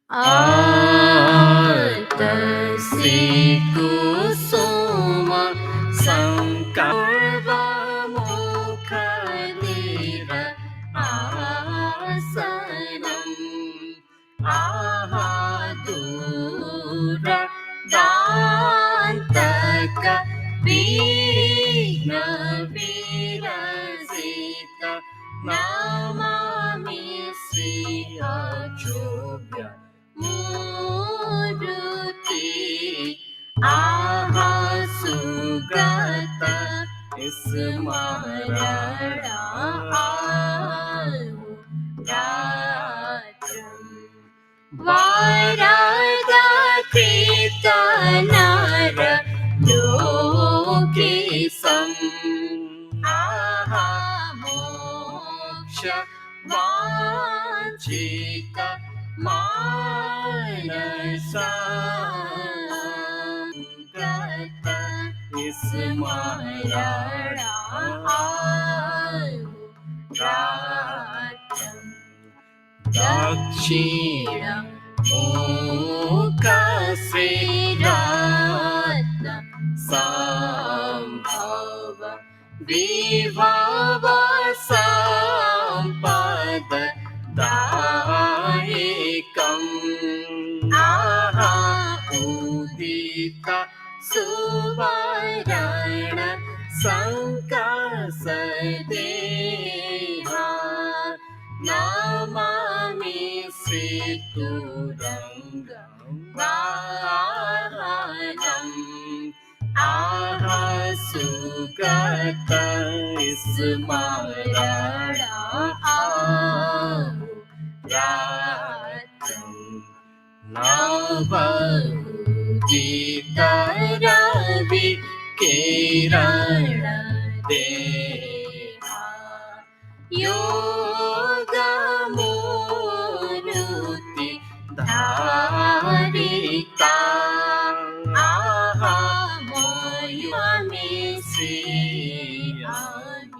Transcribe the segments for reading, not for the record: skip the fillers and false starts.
आर्तसी कुसुम संकल्पमुखधीर आसनम् दूर दान्तक विघ्न विरसित नमामि श्री अचूर्य मूर्ति सुगत स्मरणा वरदकृत नर लोकेशम् मोक्ष वाञ्छित मानसा गत स्मरणा दक्षिण मुखश्रीरत्न सम्भव विभव सम्पद दायकम् उदित सुवर्ण संकसदेहा नमामि श्रीतुरङ्गं वाहनम् सुगत स्मरणा नवोदित रवि किरण देहा योगमूर्ति धारिता मयूरमि श्री अमिताभम्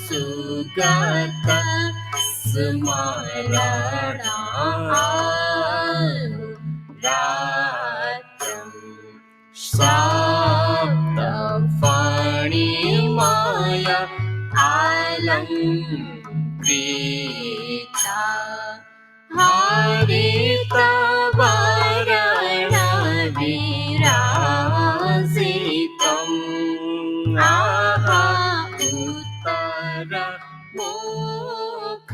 सुगत स्मरणा सप्तफणिमय अलङ्कृता हरितवर्ण विराजितम् उत्तर मुख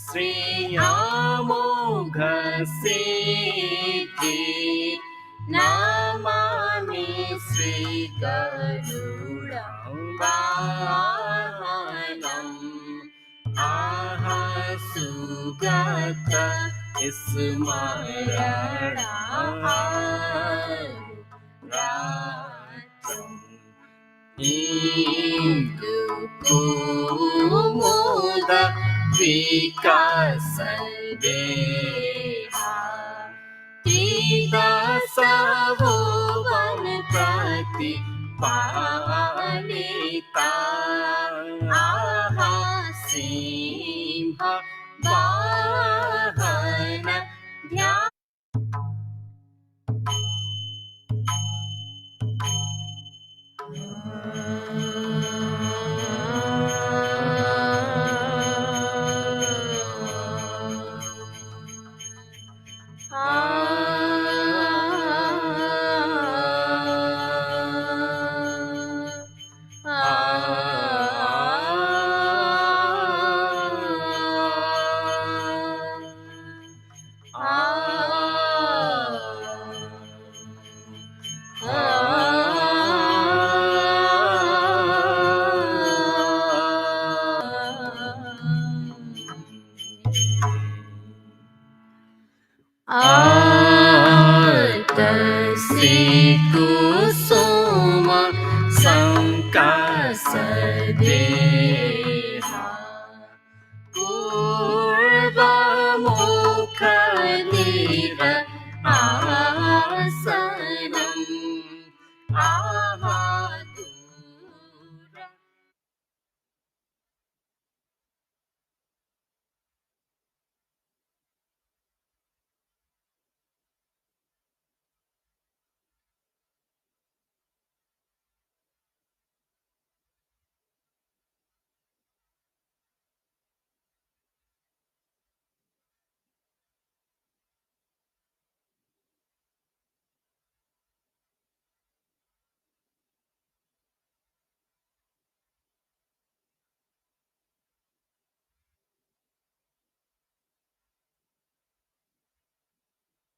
श्रियामोघ सिद्धि नमामि श्री गरुडवाहनम् सुगत स्मरणा इंदुकुमुद विकसदेहा त्रिदशभुवन प्रतिपालिता सिंह वाहन ध्यान